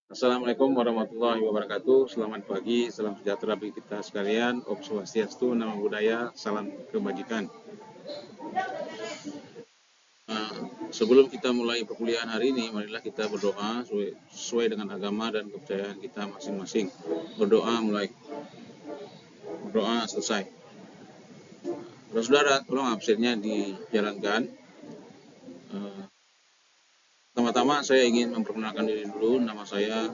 Assalamualaikum warahmatullahi wabarakatuh. Selamat pagi, salam sejahtera bagi kita sekalian. Om Swastiastu, Namo Buddhaya, salam kebajikan. Nah, sebelum kita mulai perkuliahan hari ini, marilah kita berdoa sesuai dengan agama dan kepercayaan kita masing-masing. Berdoa mulai, berdoa selesai. Saudara, tolong absennya dijalankan. Pertama-tama saya ingin memperkenalkan diri dulu. Nama saya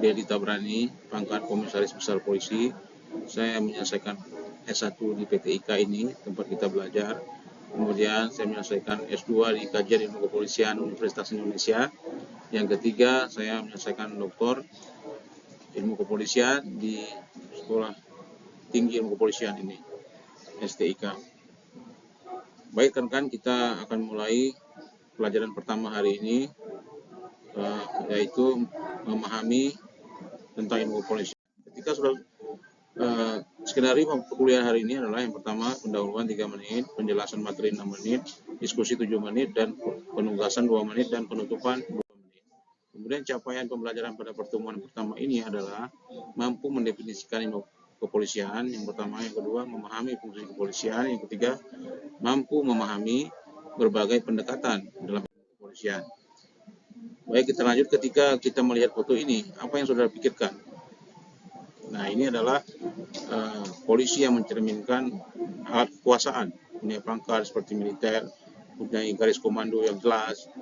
Dedi Tabrani, pangkat Komisaris Besar Polisi. Saya menyelesaikan S1 di PT IKA ini, tempat kita belajar. Kemudian saya menyelesaikan S2 di Kajian Ilmu Kepolisian Universitas Indonesia. Yang ketiga, saya menyelesaikan Doktor Ilmu Kepolisian di Sekolah Tinggi Ilmu Kepolisian ini, STIK. Baik rekan-rekan, kita akan mulai pelajaran pertama hari ini, yaitu memahami tentang ilmu kepolisian. Ketika sudah skenario perkuliahan hari ini adalah yang pertama pendahuluan 3 menit, penjelasan materi 6 menit, diskusi 7 menit, dan penugasan 2 menit, dan penutupan 2 menit. Kemudian capaian pembelajaran pada pertemuan pertama ini adalah mampu mendefinisikan ilmu kepolisian, yang pertama, yang kedua memahami fungsi kepolisian, yang ketiga mampu memahami berbagai pendekatan dalam kepolisian. Baik, kita lanjut. Ketika kita melihat foto ini, apa yang saudara pikirkan? Nah, ini adalah polisi yang mencerminkan alat kekuasaan, punya pangkat seperti militer, punya garis komando yang jelas,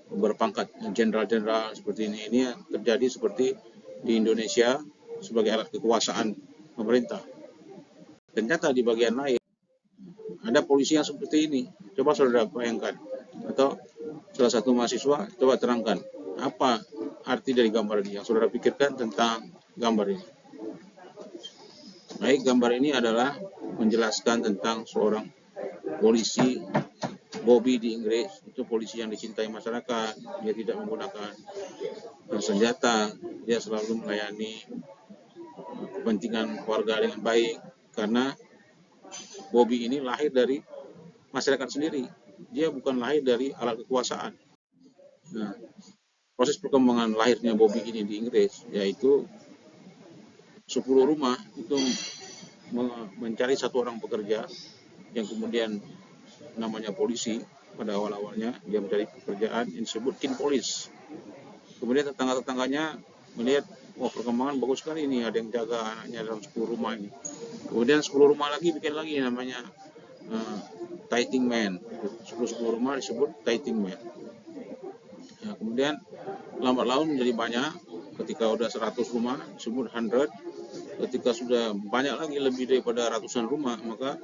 berpangkat jenderal-jenderal seperti ini. Ini yang terjadi seperti di Indonesia sebagai alat kekuasaan pemerintah. Ternyata di bagian lain ada polisi yang seperti ini. Coba saudara bayangkan, atau salah satu mahasiswa coba terangkan apa arti dari gambar ini yang saudara pikirkan tentang gambar ini. Baik, gambar ini adalah menjelaskan tentang seorang polisi Bobby di Inggris. Itu polisi yang dicintai masyarakat. Dia tidak menggunakan senjata, dia selalu melayani kepentingan warga dengan baik, karena Bobby ini lahir dari masyarakat sendiri. Dia bukan lahir dari alat kekuasaan. Nah, proses perkembangan lahirnya Bobby ini di Inggris, yaitu 10 rumah itu mencari satu orang pekerja yang kemudian namanya polisi. Pada awal-awalnya dia mencari pekerjaan yang disebut kin polis. Kemudian tetangga-tetangganya melihat, wah, perkembangan bagus sekali ini, ada yang jaga anaknya dalam 10 rumah ini. Kemudian 10 rumah lagi bikin lagi namanya tithing man. 10 rumah disebut tithing man. Nah, kemudian lambat laun menjadi banyak. Ketika udah 100 rumah disebut 100. Ketika sudah banyak lagi, lebih daripada ratusan rumah, maka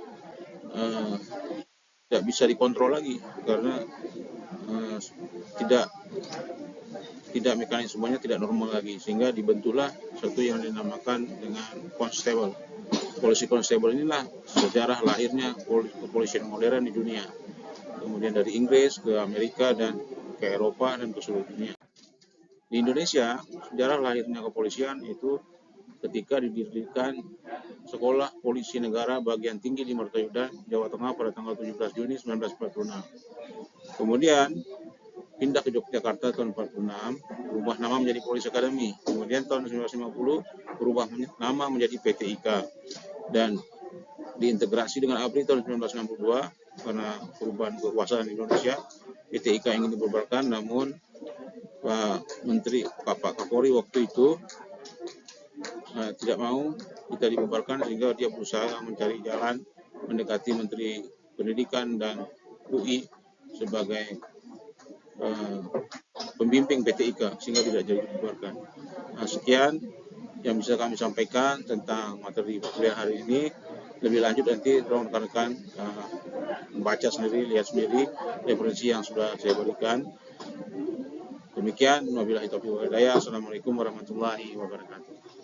tidak bisa dikontrol lagi, karena tidak mekanismenya tidak normal lagi, sehingga dibentuklah satu yang dinamakan dengan constable. Polisi constable inilah sejarah lahirnya kepolisian modern di dunia. Kemudian dari Inggris ke Amerika dan ke Eropa dan ke seluruh dunia. Di Indonesia, sejarah lahirnya kepolisian itu ketika didirikan Sekolah Polisi Negara Bagian Tinggi di Martayudan, Jawa Tengah pada tanggal 17 Juni 1946. Kemudian pindah ke Yogyakarta tahun 46, berubah nama menjadi Polisi Academy. Kemudian tahun 1950 berubah nama menjadi PT IKA dan diintegrasi dengan ABRI tahun 1962. Karena perubahan kekuasaan di Indonesia, PT IKA ingin dibubarkan, namun Pak Kapolri waktu itu tidak mau kita dibubarkan, sehingga dia berusaha mencari jalan mendekati Menteri Pendidikan dan UI sebagai pembimbing PT IKA, sehingga tidak jadi dibubarkan. Nah, sekian yang bisa kami sampaikan tentang materi kuliah hari ini. Lebih lanjut nanti rekan-rekan membaca sendiri, lihat sendiri referensi yang sudah saya berikan. Demikian, wabillahi taufiq wal hidayah. Assalamualaikum warahmatullahi wabarakatuh.